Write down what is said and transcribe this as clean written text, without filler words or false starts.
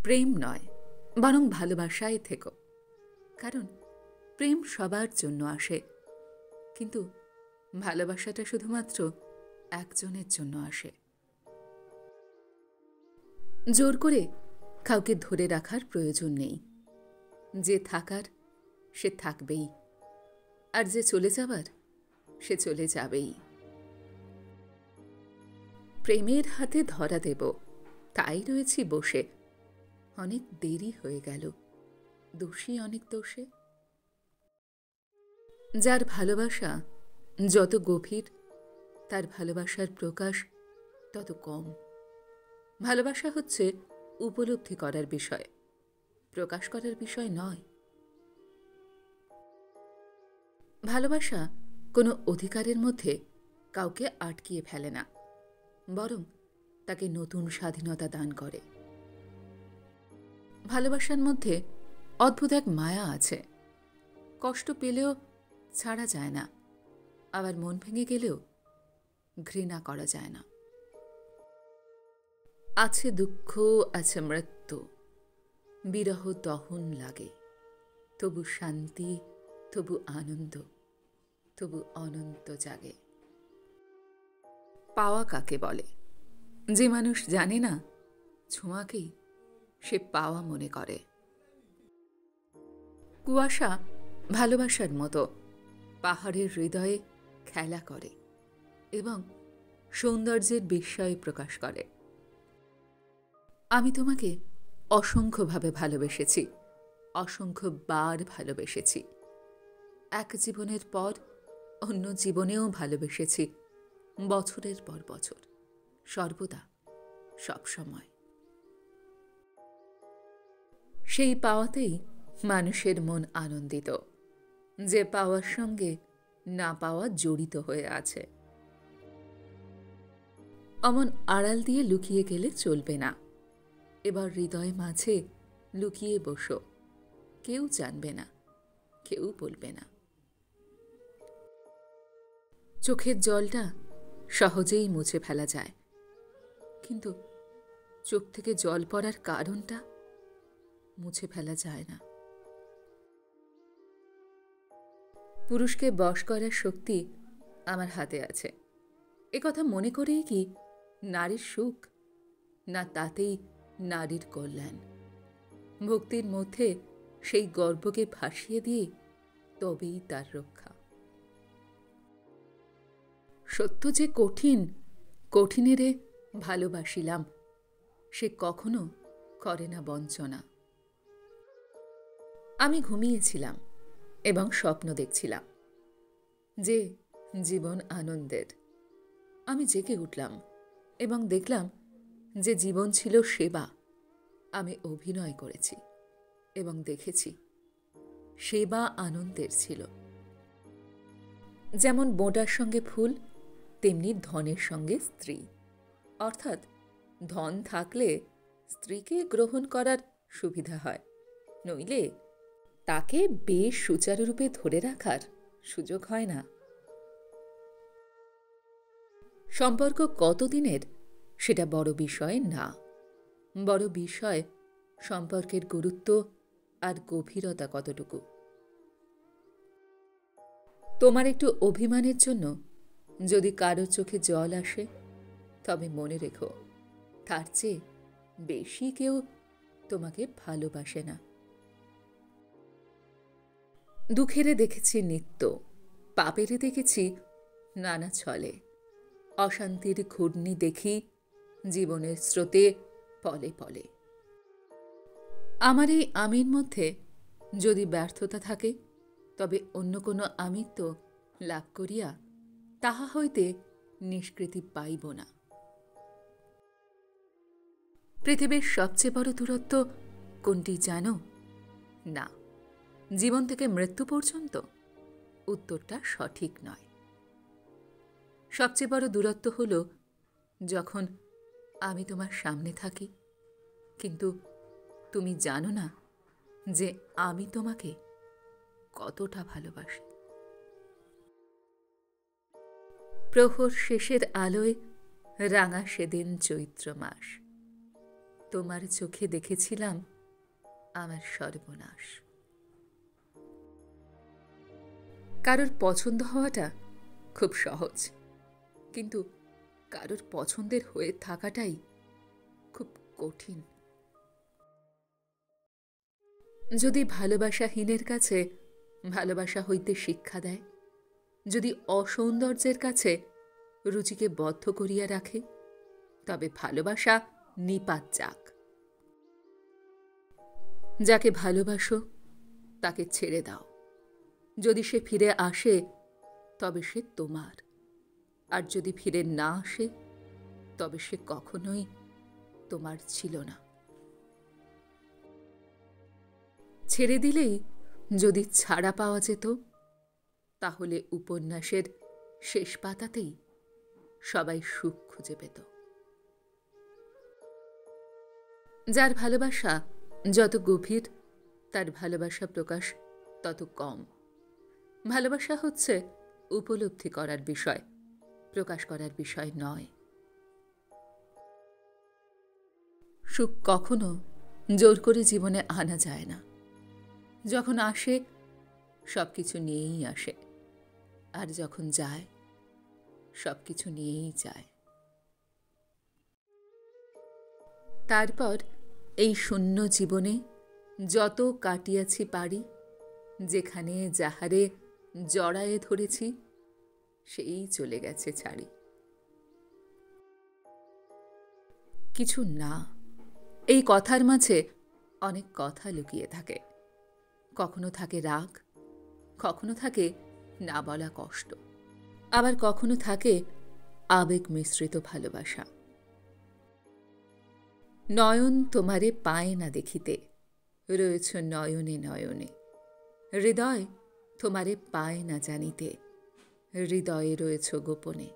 প্রেম নয়, বরং ভালোবাসায় থেকো। কারণ প্রেম সবার জন্য আসে, কিন্তু ভালোবাসাটা শুধুমাত্র একজনের জন্য আসে। জোর করে কাউকে ধরে রাখার প্রয়োজন নেই। যে থাকার সে থাকবেই, আর যে চলে যাবার সে চলে যাবেই। প্রেমের হাতে ধরা দেব, তাই রয়েছি বসে। অনেক দেরি হয়ে গেল, দোষী অনেক দোষে। যার ভালোবাসা যত গভীর, তার ভালোবাসার প্রকাশ তত কম। ভালোবাসা হচ্ছে উপলব্ধি করার বিষয়, প্রকাশ করার বিষয় নয়। ভালোবাসা কোনো অধিকারের মধ্যে কাউকে আটকিয়ে ফেলে না, বরং তাকে নতুন স্বাধীনতা দান করে। ভালোবাসার মধ্যে অদ্ভুত এক মায়া আছে। কষ্ট পেলেও ছাড়া যায় না, আবার মন ভেঙে গেলেও ঘৃণা করা যায় না। আছে দুঃখ, আছে মৃত্যু, বিরহ দহন লাগে, তবু শান্তি, তবু আনন্দ, তবু অনন্ত জাগে। পাওয়া কাকে বলে? যে মানুষ জানে না ছোঁয়াকেই সে পাওয়া মনে করে। কুয়াশা ভালোবাসার মতো পাহাড়ের হৃদয়ে খেলা করে এবং সৌন্দর্যের বিস্ময় প্রকাশ করে। আমি তোমাকে অসংখ্যভাবে ভালোবেসেছি, অসংখ্যবার ভালোবেসেছি। এক জীবনের পর অন্য জীবনেও ভালোবেসেছি, বছরের পর বছর, সর্বদা, সবসময়। সেই পাওয়াতেই মানুষের মন আনন্দিত, যে পাওয়ার সঙ্গে না পাওয়া জড়িত হয়ে আছে। অমন আড়াল দিয়ে লুকিয়ে গেলে চলবে না। এবার হৃদয় মাঝে লুকিয়ে বসো, কেউ জানবে না, কেউ বলবে না। চোখের জলটা সহজেই মুছে ফেলা যায়, কিন্তু চোখ থেকে জল পড়ার কারণটা মুছে ফেলা যায় না। পুরুষকে বশ করার শক্তি আমার হাতে আছে, একথা মনে করেই কি নারীর সুখ, না তাতেই নারীর কল্যাণ? ভক্তির মধ্যে সেই গর্বকে ভাসিয়ে দিয়ে তবেই তার রক্ষা। সত্য যে কঠিন, কঠিনেরে ভালোবাসিলাম, সে কখনো করে না বঞ্চনা। আমি ঘুমিয়েছিলাম এবং স্বপ্ন দেখছিলাম যে জীবন আনন্দের। আমি জেগে উঠলাম এবং দেখলাম যে জীবন ছিল সেবা। আমি অভিনয় করেছি এবং দেখেছি সেবা আনন্দের ছিল। যেমন বোঁটার সঙ্গে ফুল, তেমনি ধনের সঙ্গে স্ত্রী। অর্থাৎ ধন থাকলে স্ত্রীকে গ্রহণ করার সুবিধা হয়, নইলে তাকে বেশ সুচারুরূপে ধরে রাখার সুযোগ হয় না। সম্পর্ক কতদিনের সেটা বড় বিষয় না, বড় বিষয় সম্পর্কের গুরুত্ব আর গভীরতা কতটুকু। তোমার একটু অভিমানের জন্য যদি কারো চোখে জল আসে, তবে মনে রেখো তার চেয়ে বেশি কেউ তোমাকে ভালোবাসে না। দুঃখেরে দেখেছি নিত্য, পাপেরে দেখেছি নানা ছলে। অশান্তির ঘূর্ণি দেখি জীবনের স্রোতে পলে পলে। আমার এই আমির মধ্যে যদি ব্যর্থতা থাকে, তবে অন্য কোনো আমিত্ব লাভ করিয়া তাহা হইতে নিষ্কৃতি পাইব না। পৃথিবীর সবচেয়ে বড় দূরত্ব কোনটি জানো? না, জীবন থেকে মৃত্যু পর্যন্ত? উত্তরটা সঠিক নয়। সবচেয়ে বড় দূরত্ব হল যখন আমি তোমার সামনে থাকি, কিন্তু তুমি জানো না যে আমি তোমাকে কতটা ভালোবাসি। প্রহর শেষের আলোয় রাঙা সেদিন চৈত্র মাস। তোমার চোখে দেখেছিলাম আমার সর্বনাশ। কারোর পছন্দ হওয়াটা খুব সহজ, কিন্তু কারোর পছন্দের হয়ে থাকাটাই খুব কঠিন। যদি ভালোবাসাহীনের কাছে ভালোবাসা হইতে শিক্ষা দেয়, যদি অসৌন্দর্যের কাছে রুচিকে বদ্ধ করিয়া রাখে, তবে ভালোবাসা নিপাত যাক। যাকে ভালোবাসো তাকে ছেড়ে দাও। যদি সে ফিরে আসে তবে সে তোমার, আর যদি ফিরে না আসে তবে সে কখনোই তোমার ছিল না। ছেড়ে দিলেই যদি ছাড়া পাওয়া যেত, তাহলে উপন্যাসের শেষ পাতাতেই সবাই সুখ খুঁজে পেত। যার ভালোবাসা যত গভীর, তার ভালোবাসা প্রকাশ তত কম। ভালোবাসা হচ্ছে উপলব্ধি করার বিষয়, প্রকাশ করার বিষয় নয়। সুখ কখনো জোর করে জীবনে আনা যায় না। যখন আসে সবকিছু নিয়েই আসে, আর যখন যায় সবকিছু নিয়েই যায়। তারপর এই শূন্য জীবনে যত কাটিয়াছি পারি, যেখানে যাহারে জড়ায়ে ধরেছি সেই চলে গেছে ছাড়ি। কিছু না, এই কথার মাঝে অনেক কথা লুকিয়ে থাকে। কখনো থাকে রাগ, কখনো থাকে না বলা কষ্ট, আবার কখনো থাকে আবেগ মিশ্রিত ভালোবাসা। নয়ন তোমারে পায় না দেখিতে, রয়েছ নয়নে নয়নে। হৃদয় তোমারে পায় না জানিতে, হৃদয়ে রয়েছ গোপনে।